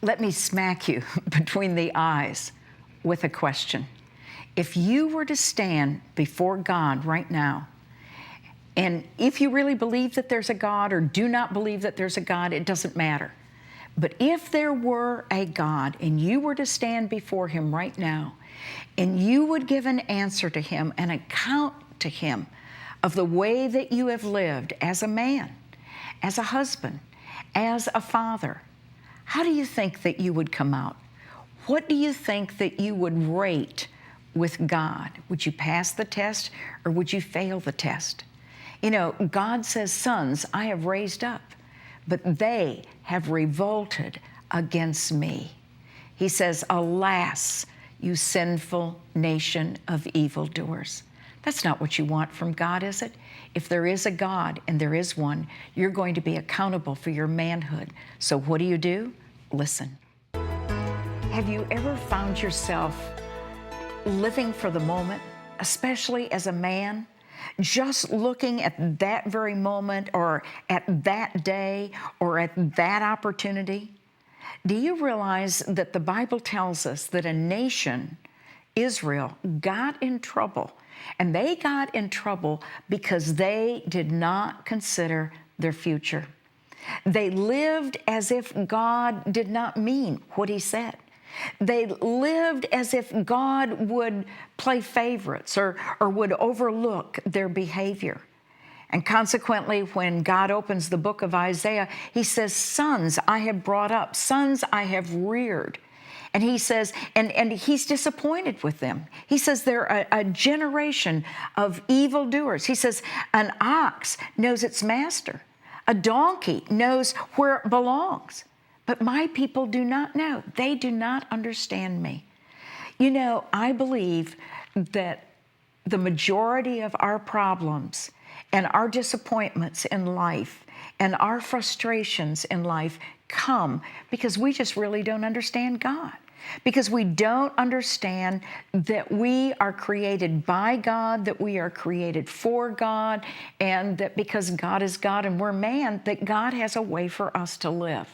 let me smack you between the eyes with a question. If you were to stand before God right now, and if you really believe that there's a God or do not believe that there's a God, it doesn't matter. But if there were a God and you were to stand before Him right now, and you would give an answer to Him, an account to Him of the way that you have lived as a man, as a husband, as a father, how do you think that you would come out? What do you think that you would rate with God? Would you pass the test or would you fail the test? You know, God says, sons I have raised up, but they have revolted against me. He says, alas, you sinful nation of evildoers. That's not what you want from God, is it? If there is a God, and there is one, you're going to be accountable for your manhood. So what do? Listen. Have you ever found yourself living for the moment, especially as a man, just looking at that very moment or at that day or at that opportunity? Do you realize that the Bible tells us that a nation, Israel, got in trouble? And they got in trouble because they did not consider their future. They lived as if God did not mean what He said. They lived as if God would play favorites or would overlook their behavior. And consequently, when God opens the book of Isaiah, He says, sons I have brought up, sons I have reared. And He says, and He's disappointed with them. He says they're a generation of evildoers. He says, an ox knows its master. A donkey knows where it belongs. But my people do not know. They do not understand me. You know, I believe that the majority of our problems and our disappointments in life and our frustrations in life come because we just really don't understand God. Because we don't understand that we are created by God, that we are created for God, and that because God is God and we're man, that God has a way for us to live.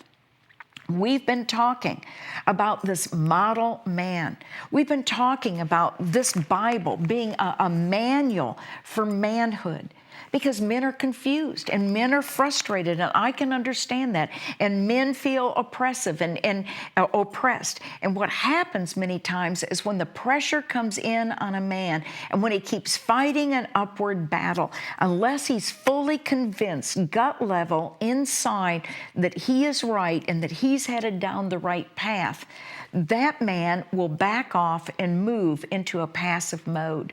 We've been talking about this model man. We've been talking about this Bible being a manual for manhood. Because men are confused and men are frustrated, and I can understand that. And men feel oppressive and oppressed. And what happens many times is when the pressure comes in on a man and when he keeps fighting an upward battle, unless he's fully convinced, gut level, inside, that he is right and that he's headed down the right path, that man will back off and move into a passive mode.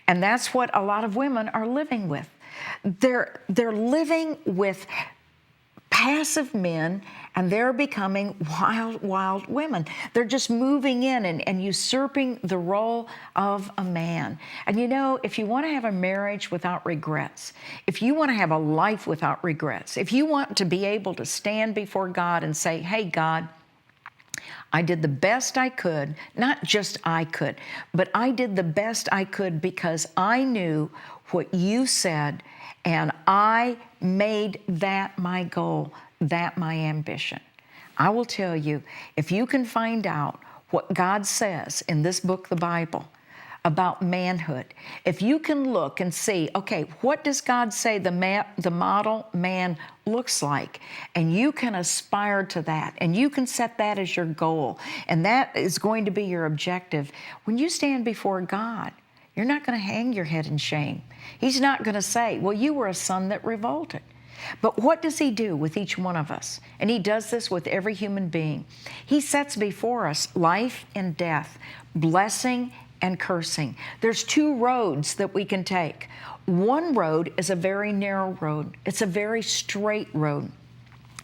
And that's what a lot of women are living with. They're living with passive men, and they're becoming wild, wild women. They're just moving in and usurping the role of a man. And you know, if you want to have a marriage without regrets, if you want to have a life without regrets, if you want to be able to stand before God and say, hey, God, I did the best I could, not just I could, but I did the best I could because I knew what you said, and I made that my goal, that my ambition. I will tell you, if you can find out what God says in this book, the Bible, about manhood, if you can look and see, okay, what does God say the model man looks like? And you can aspire to that, and you can set that as your goal, and that is going to be your objective. When you stand before God, you're not going to hang your head in shame. He's not going to say, well, you were a son that revolted. But what does He do with each one of us? And He does this with every human being. He sets before us life and death, blessing and cursing. There's two roads that we can take. One road is a very narrow road. It's a very straight road.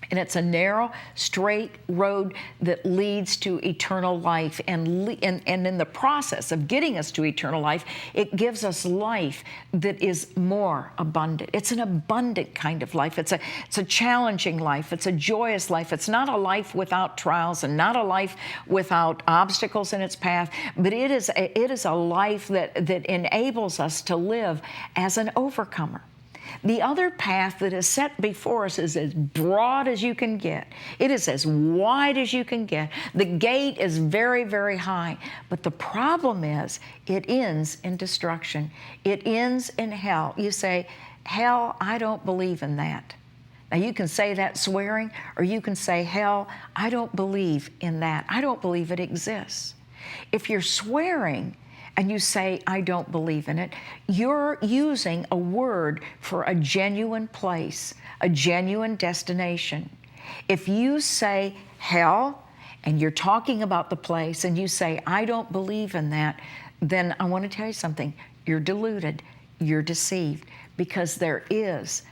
And it's a narrow, straight road that leads to eternal life. And in the process of getting us to eternal life, it gives us life that is more abundant. It's an abundant kind of life. It's a challenging life. It's a joyous life. It's not a life without trials and not a life without obstacles in its path, but it is a life that enables us to live as an overcomer. The other path that is set before us is as broad as you can get. It is as wide as you can get. The gate is very, very high. But the problem is it ends in destruction. It ends in hell. You say, hell, I don't believe in that. Now, you can say that swearing, or you can say, hell, I don't believe in that. I don't believe it exists. If you're swearing and you say, I don't believe in it, you're using a word for a genuine place, a genuine destination. If you say hell, and you're talking about the place, and you say, I don't believe in that, then I want to tell you something. You're deluded. You're deceived, because there is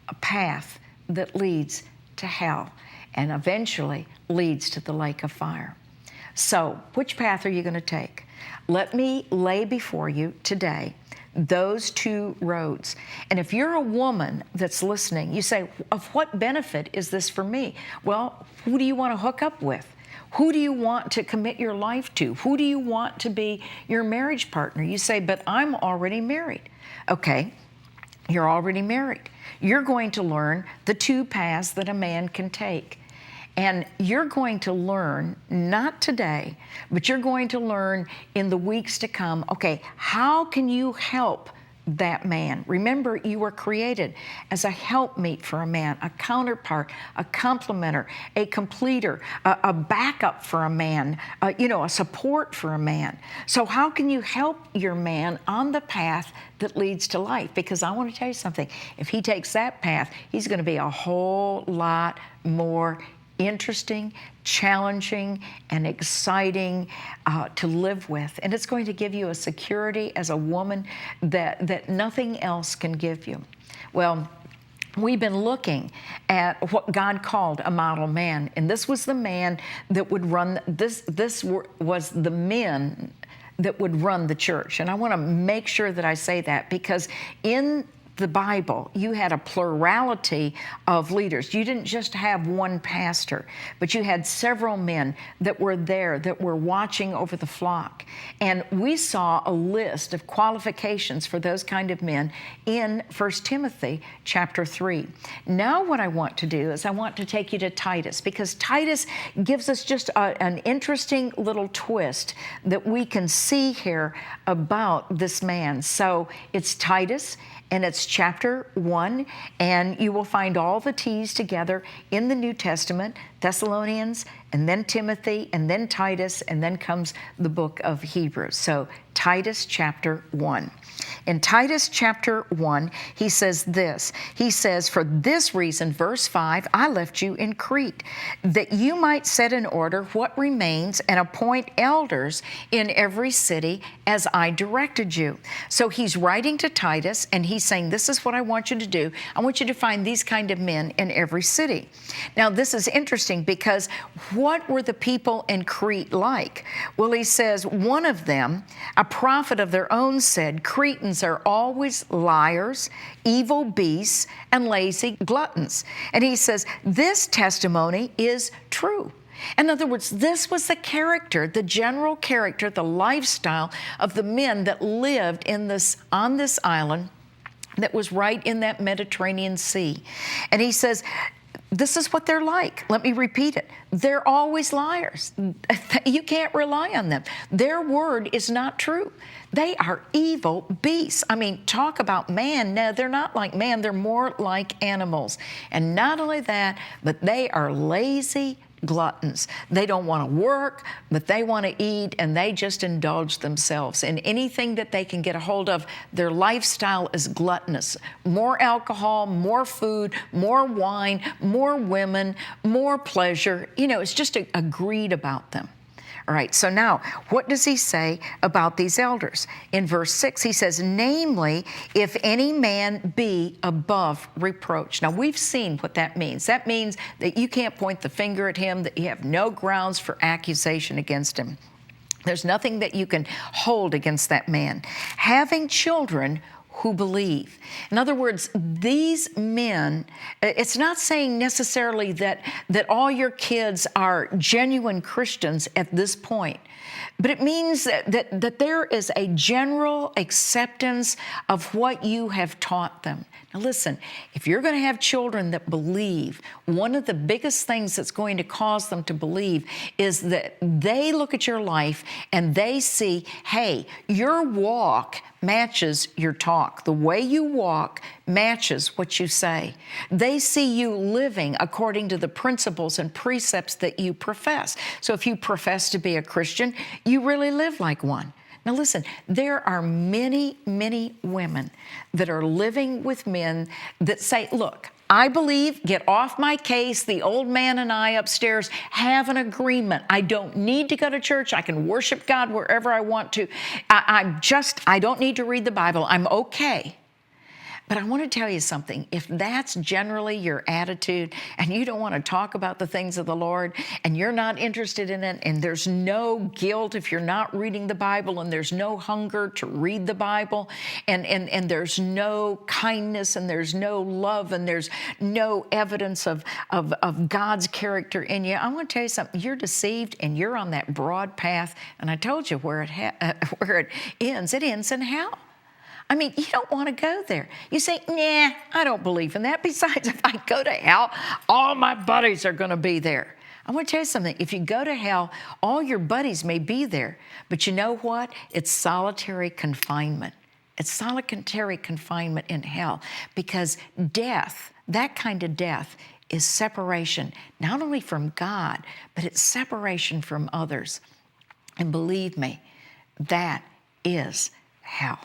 a path that leads to hell and eventually leads to the lake of fire. So, which path are you going to take? Let me lay before you today those two roads. And if you're a woman that's listening, you say, of what benefit is this for me? Well, who do you want to hook up with? Who do you want to commit your life to? Who do you want to be your marriage partner? You say, but I'm already married. Okay, you're already married. You're going to learn the two paths that a man can take. And you're going to learn, not today, but you're going to learn in the weeks to come, okay, how can you help that man? Remember, you were created as a helpmeet for a man, a counterpart, a complementer, a completer, a backup for a man, a support for a man. So how can you help your man on the path that leads to life? Because I want to tell you something. If he takes that path, he's going to be a whole lot more interesting, challenging, and exciting to live with. And it's going to give you a security as a woman that nothing else can give you. Well, we've been looking at what God called a model man. And this was the man that would run, this was the men that would run the church. And I want to make sure that I say that, because in the Bible, you had a plurality of leaders. You didn't just have one pastor, but you had several men that were there, that were watching over the flock. And we saw a list of qualifications for those kind of men in 1 Timothy chapter 3. Now what I want to do is I want to take you to Titus, because Titus gives us just an interesting little twist that we can see here about this man. So it's Titus, and it's chapter 1, and you will find all the T's together in the New Testament, Thessalonians, and then Timothy, and then Titus, and then comes the book of Hebrews. So Titus chapter 1. In Titus chapter 1, he says this. He says, for this reason, verse 5, I left you in Crete, that you might set in order what remains and appoint elders in every city as I directed you. So he's writing to Titus, and he's saying, this is what I want you to do. I want you to find these kind of men in every city. Now, this is interesting, because what were the people in Crete like? Well, he says, one of them, a prophet of their own, said, Cretans are always liars, evil beasts, and lazy gluttons. And he says, this testimony is true. In other words, this was the character, the general character, the lifestyle of the men that lived on this island that was right in that Mediterranean Sea. And he says, this is what they're like. Let me repeat it. They're always liars. You can't rely on them. Their word is not true. They are evil beasts. I mean, talk about man. No, they're not like man. They're more like animals. And not only that, but they are lazy gluttons. They don't want to work, but they want to eat, and they just indulge themselves in anything that they can get a hold of. Their lifestyle is gluttonous. More alcohol, more food, more wine, more women, more pleasure. It's just a greed about them. All right, so now, what does he say about these elders? In verse 6, he says, namely, if any man be above reproach. Now, we've seen what that means. That means that you can't point the finger at him, that you have no grounds for accusation against him. There's nothing that you can hold against that man. Having children who believe. In other words, these men, it's not saying necessarily that all your kids are genuine Christians at this point, but it means that there is a general acceptance of what you have taught them. Now listen, if you're going to have children that believe, one of the biggest things that's going to cause them to believe is that they look at your life and they see, hey, your walk matches your talk. The way you walk matches what you say. They see you living according to the principles and precepts that you profess. So if you profess to be a Christian, you really live like one. Now listen, there are many, many women that are living with men that say, look, I believe, get off my case. The old man and I upstairs have an agreement. I don't need to go to church. I can worship God wherever I want to. I don't need to read the Bible. I'm okay. But I want to tell you something. If that's generally your attitude and you don't want to talk about the things of the Lord and you're not interested in it and there's no guilt if you're not reading the Bible and there's no hunger to read the Bible and there's no kindness and there's no love and there's no evidence of God's character in you, I want to tell you something. You're deceived and you're on that broad path. And I told you where it ends. It ends in hell. I mean, you don't want to go there. You say, nah, I don't believe in that. Besides, if I go to hell, all my buddies are going to be there. I want to tell you something. If you go to hell, all your buddies may be there. But you know what? It's solitary confinement. It's solitary confinement in hell because death, that kind of death, is separation, not only from God, but it's separation from others. And believe me, that is hell.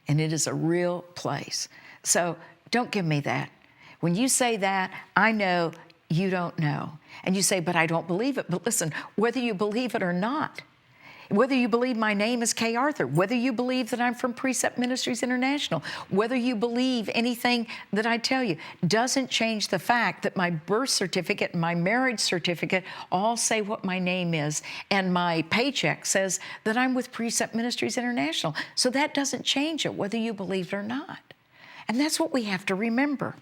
And it is a real place. So don't give me that. When you say that, I know you don't know. And you say, but I don't believe it. But listen, whether you believe it or not, whether you believe my name is Kay Arthur, whether you believe that I'm from Precept Ministries International, whether you believe anything that I tell you, doesn't change the fact that my birth certificate and my marriage certificate all say what my name is, and my paycheck says that I'm with Precept Ministries International. So that doesn't change it, whether you believe it or not. And that's what we have to remember.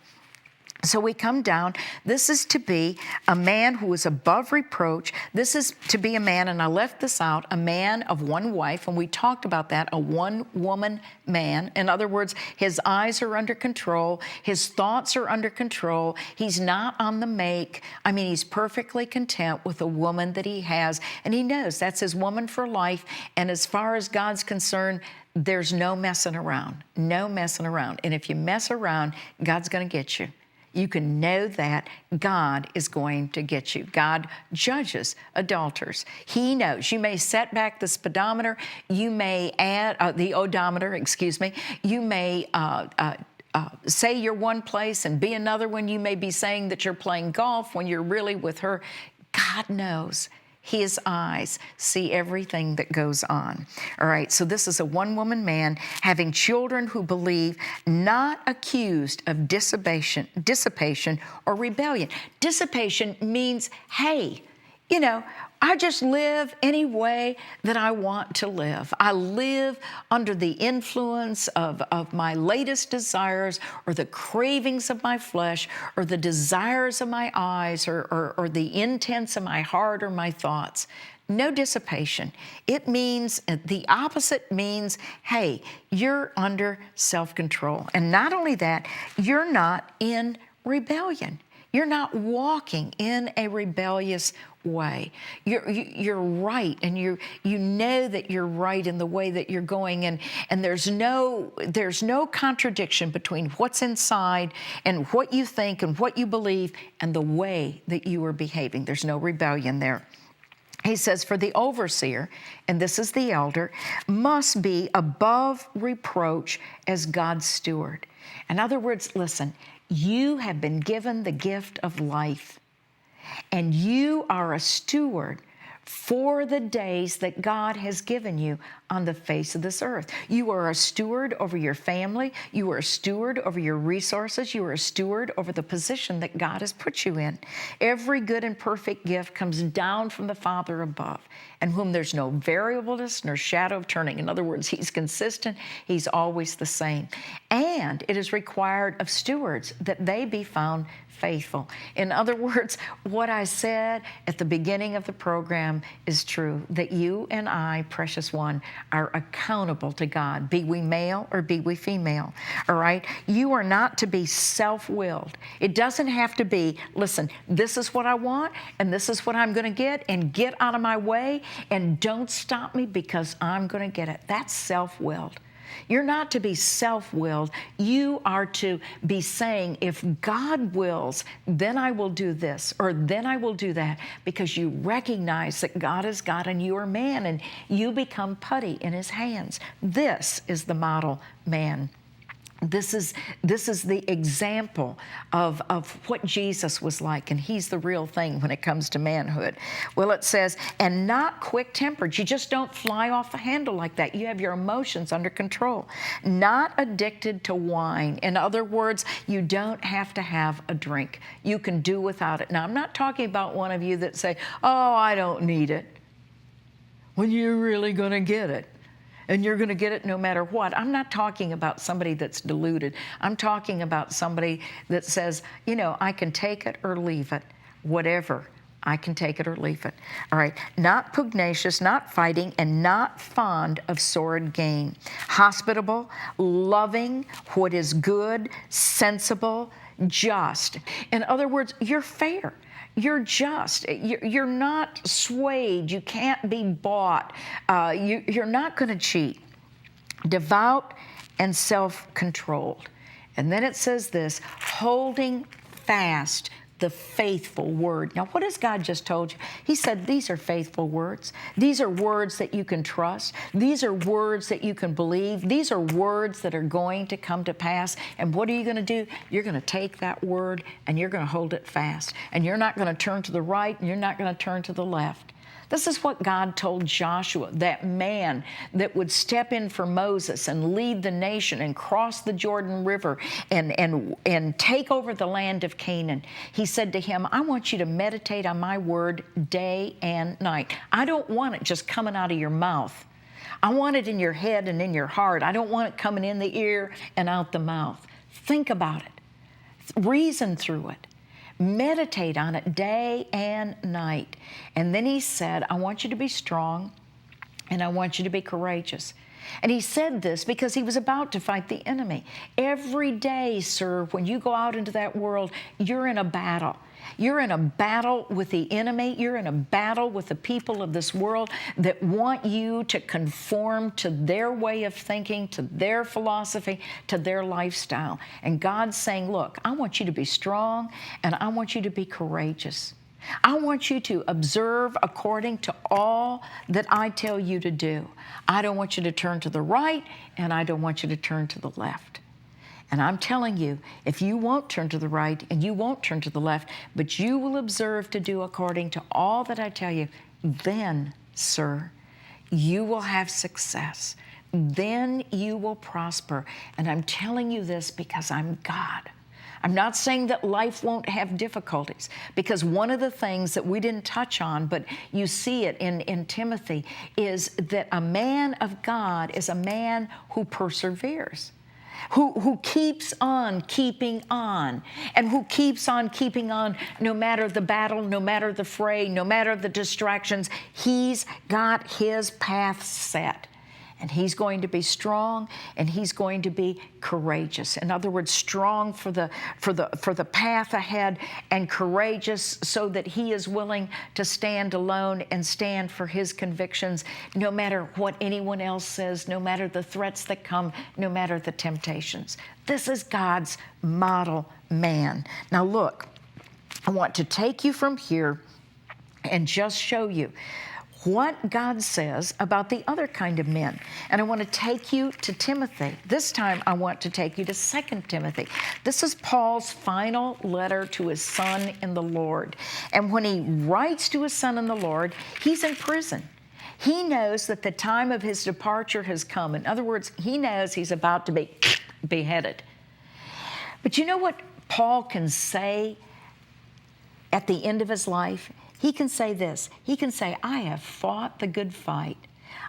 So we come down. This is to be a man who is above reproach. This is to be a man, and I left this out, a man of one wife, and we talked about that, a one-woman man. In other words, his eyes are under control. His thoughts are under control. He's not on the make. I mean, he's perfectly content with the woman that he has, and he knows that's his woman for life, and as far as God's concerned, there's no messing around, no messing around. And if you mess around, God's going to get you. You can know that God is going to get you. God judges adulterers. He knows. You may set back the speedometer. You may add the odometer, excuse me. You may say you're one place and be another one. You may be saying that you're playing golf when you're really with her. God knows. His eyes see everything that goes on. All right, so this is a one-woman man having children who believe, not accused of dissipation or rebellion. Dissipation means, hey, you know, I just live any way that I want to live. I live under the influence of my latest desires or the cravings of my flesh or the desires of my eyes or the intents of my heart or my thoughts. No dissipation. It means, the opposite means, hey, you're under self-control. And not only that, you're not in rebellion. You're not walking in a rebellious way. You're right, and you know that you're right in the way that you're going, and there's no contradiction between what's inside and what you think and what you believe and the way that you are behaving. There's no rebellion there. He says, for the overseer, and this is the elder, must be above reproach as God's steward. In other words, listen, you have been given the gift of life, and you are a steward for the days that God has given you on the face of this earth. You are a steward over your family. You are a steward over your resources. You are a steward over the position that God has put you in. Every good and perfect gift comes down from the Father above, and whom there's no variableness nor shadow of turning. In other words, He's consistent. He's always the same. And it is required of stewards that they be found faithful. In other words, what I said at the beginning of the program is true, that you and I, precious one, are accountable to God, be we male or be we female, all right? You are not to be self-willed. It doesn't have to be, listen, this is what I want and this is what I'm going to get, and get out of my way and don't stop me because I'm going to get it. That's self-willed. You're not to be self-willed. You are to be saying, if God wills, then I will do this, or then I will do that, because you recognize that God is God and you are man, and you become putty in His hands. This is the model man. This is the example of what Jesus was like, and He's the real thing when it comes to manhood. Well, it says, and not quick-tempered. You just don't fly off the handle like that. You have your emotions under control. Not addicted to wine. In other words, you don't have to have a drink. You can do without it. Now, I'm not talking about one of you that say, oh, I don't need it. When you're really going to get it. And you're going to get it no matter what. I'm not talking about somebody that's deluded. I'm talking about somebody that says, you know, I can take it or leave it, whatever. I can take it or leave it. All right. Not pugnacious, not fighting, and not fond of sordid gain. Hospitable, loving, what is good, sensible, just. In other words, you're fair. You're just. You're not swayed. You can't be bought. You're not going to cheat. Devout and self-controlled. And then it says this, holding fast the faithful word. Now, what has God just told you? He said these are faithful words. These are words that you can trust. These are words that you can believe. These are words that are going to come to pass. And what are you going to do? You're going to take that word and you're going to hold it fast. And you're not going to turn to the right and you're not going to turn to the left. This is what God told Joshua, that man that would step in for Moses and lead the nation and cross the Jordan River and take over the land of Canaan. He said to him, I want you to meditate on my word day and night. I don't want it just coming out of your mouth. I want it in your head and in your heart. I don't want it coming in the ear and out the mouth. Think about it. Reason through it. Meditate on it day and night. And then he said, I want you to be strong and I want you to be courageous. And he said this because he was about to fight the enemy. Every day, sir, when you go out into that world, you're in a battle. You're in a battle with the enemy. You're in a battle with the people of this world that want you to conform to their way of thinking, to their philosophy, to their lifestyle. And God's saying, look, I want you to be strong and I want you to be courageous. I want you to observe according to all that I tell you to do. I don't want you to turn to the right and I don't want you to turn to the left. And I'm telling you, if you won't turn to the right and you won't turn to the left, but you will observe to do according to all that I tell you, then, sir, you will have success. Then you will prosper. And I'm telling you this because I'm God. I'm not saying that life won't have difficulties, because one of the things that we didn't touch on, but you see it in Timothy, is that a man of God is a man who perseveres. Who keeps on keeping on, and who keeps on keeping on no matter the battle, no matter the fray, no matter the distractions. He's got his path set. And he's going to be strong and he's going to be courageous. In other words, strong for the path ahead, and courageous so that he is willing to stand alone and stand for his convictions, no matter what anyone else says, no matter the threats that come, no matter the temptations. This is God's model man. Now look, I want to take you from here and just show you what God says about the other kind of men. And I want to take you to Timothy. This time I want to take you to 2 Timothy. This is Paul's final letter to his son in the Lord. And when he writes to his son in the Lord, he's in prison. He knows that the time of his departure has come. In other words, he knows he's about to be beheaded. But you know what Paul can say at the end of his life? He can say this. He can say, I have fought the good fight.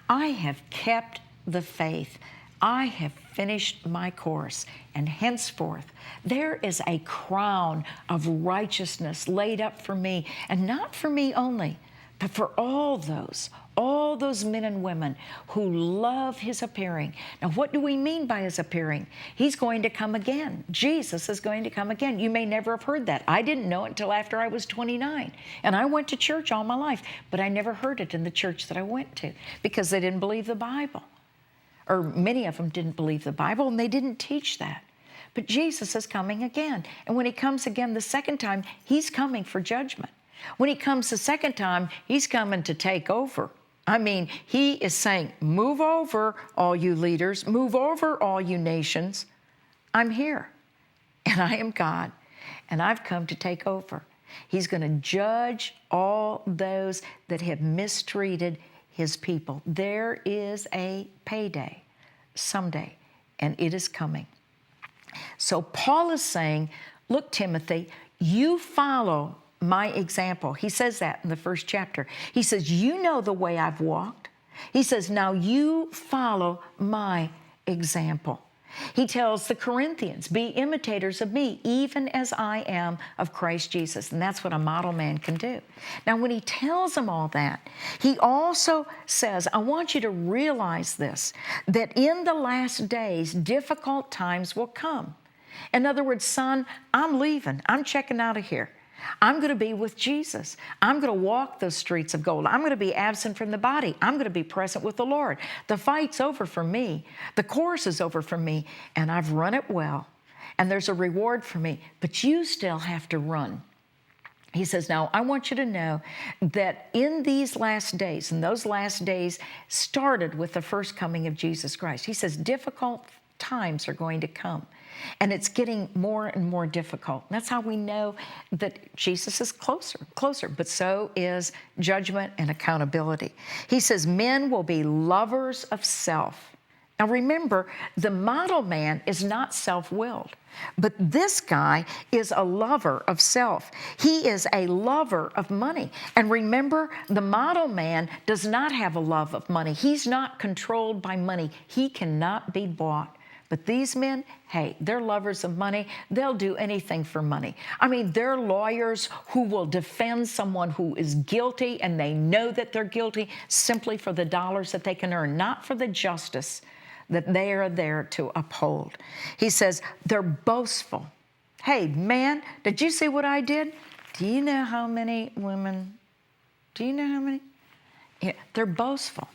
I have kept the faith. I have finished my course. And henceforth, there is a crown of righteousness laid up for me, and not for me only, but for all those men and women who love his appearing. Now, what do we mean by his appearing? He's going to come again. Jesus is going to come again. You may never have heard that. I didn't know it until after I was 29. And I went to church all my life, but I never heard it in the church that I went to because they didn't believe the Bible. Or many of them didn't believe the Bible, and they didn't teach that. But Jesus is coming again. And when he comes again the second time, he's coming for judgment. When he comes the second time, he's coming to take over. I mean, he is saying, move over, all you leaders. Move over, all you nations. I'm here, and I am God, and I've come to take over. He's going to judge all those that have mistreated his people. There is a payday someday, and it is coming. So Paul is saying, look, Timothy, you follow my example. He says that in the first chapter. He says, you know the way I've walked. He says, now you follow my example. He tells the Corinthians, be imitators of me, even as I am of Christ Jesus. And that's what a model man can do. Now, when he tells them all that, he also says, I want you to realize this, that in the last days, difficult times will come. In other words, son, I'm leaving. I'm checking out of here. I'm going to be with Jesus. I'm going to walk those streets of gold. I'm going to be absent from the body. I'm going to be present with the Lord. The fight's over for me. The course is over for me, and I've run it well, and there's a reward for me, but you still have to run. He says, now, I want you to know that in these last days, and those last days started with the first coming of Jesus Christ. He says, difficult times are going to come. And it's getting more and more difficult. And that's how we know that Jesus is closer, but so is judgment and accountability. He says, men will be lovers of self. Now remember, the model man is not self-willed, but this guy is a lover of self. He is a lover of money. And remember, the model man does not have a love of money. He's not controlled by money. He cannot be bought. But these men, hey, they're lovers of money. They'll do anything for money. I mean, they're lawyers who will defend someone who is guilty, and they know that they're guilty simply for the dollars that they can earn, not for the justice that they are there to uphold. He says they're boastful. Hey, man, did you see what I did? Do you know how many women? Do you know how many? Yeah, they're boastful.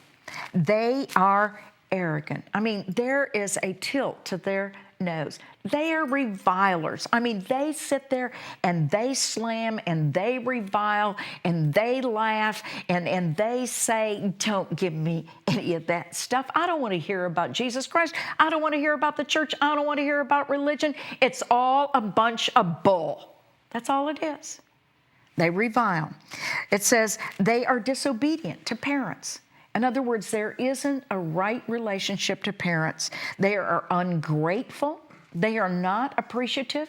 They are arrogant. I mean, there is a tilt to their nose. They are revilers. I mean, they sit there and they slam and they revile and they laugh and they say, don't give me any of that stuff. I don't want to hear about Jesus Christ. I don't want to hear about the church. I don't want to hear about religion. It's all a bunch of bull. That's all it is. They revile. It says they are disobedient to parents. In other words, there isn't a right relationship to parents. They are ungrateful. They are not appreciative.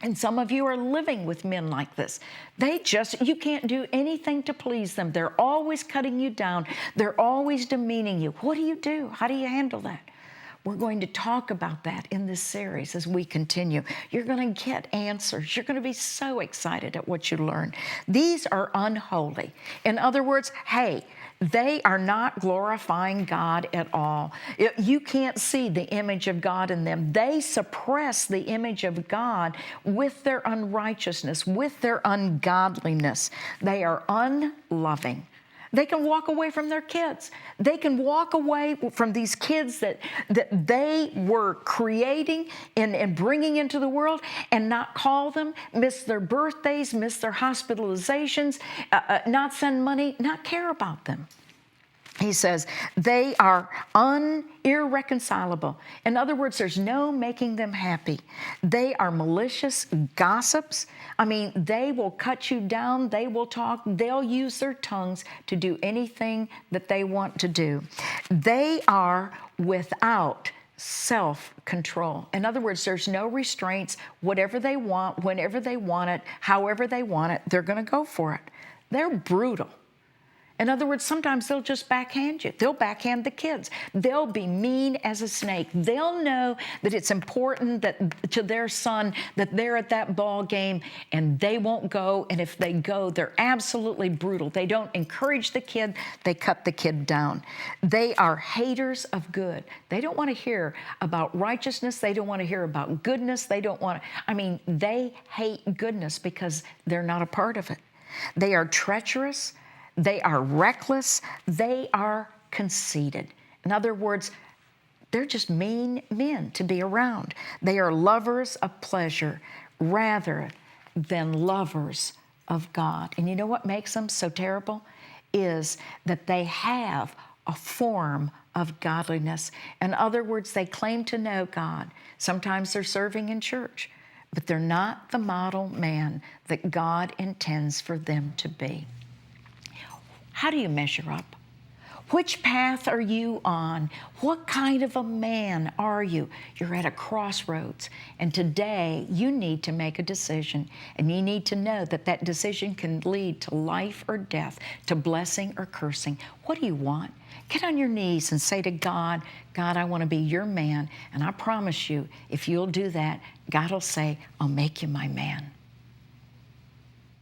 And some of you are living with men like this. You can't do anything to please them. They're always cutting you down. They're always demeaning you. What do you do? How do you handle that? We're going to talk about that in this series as we continue. You're going to get answers. You're going to be so excited at what you learn. These are unholy. In other words, hey, they are not glorifying God at all. You can't see the image of God in them. They suppress the image of God with their unrighteousness, with their ungodliness. They are unloving. They can walk away from their kids. They can walk away from these kids that they were creating and bringing into the world and not call them, miss their birthdays, miss their hospitalizations, not send money, not care about them. He says they are irreconcilable. In other words, there's no making them happy. They are malicious gossips. I mean, they will cut you down. They will talk. They'll use their tongues to do anything that they want to do. They are without self-control. In other words, there's no restraints. Whatever they want, whenever they want it, however they want it, they're going to go for it. They're brutal. In other words, sometimes they'll just backhand you. They'll backhand the kids. They'll be mean as a snake. They'll know that it's important that to their son that they're at that ball game and they won't go. And if they go, they're absolutely brutal. They don't encourage the kid. They cut the kid down. They are haters of good. They don't want to hear about righteousness. They don't want to hear about goodness. They don't want to, they hate goodness because they're not a part of it. They are treacherous. They are reckless. They are conceited. In other words, they're just mean men to be around. They are lovers of pleasure rather than lovers of God. And you know what makes them so terrible? Is that they have a form of godliness. In other words, they claim to know God. Sometimes they're serving in church, but they're not the model man that God intends for them to be. How do you measure up? Which path are you on? What kind of a man are you? You're at a crossroads, and today you need to make a decision, and you need to know that that decision can lead to life or death, to blessing or cursing. What do you want? Get on your knees and say to God, God, I want to be your man, and I promise you, if you'll do that, God will say, I'll make you my man.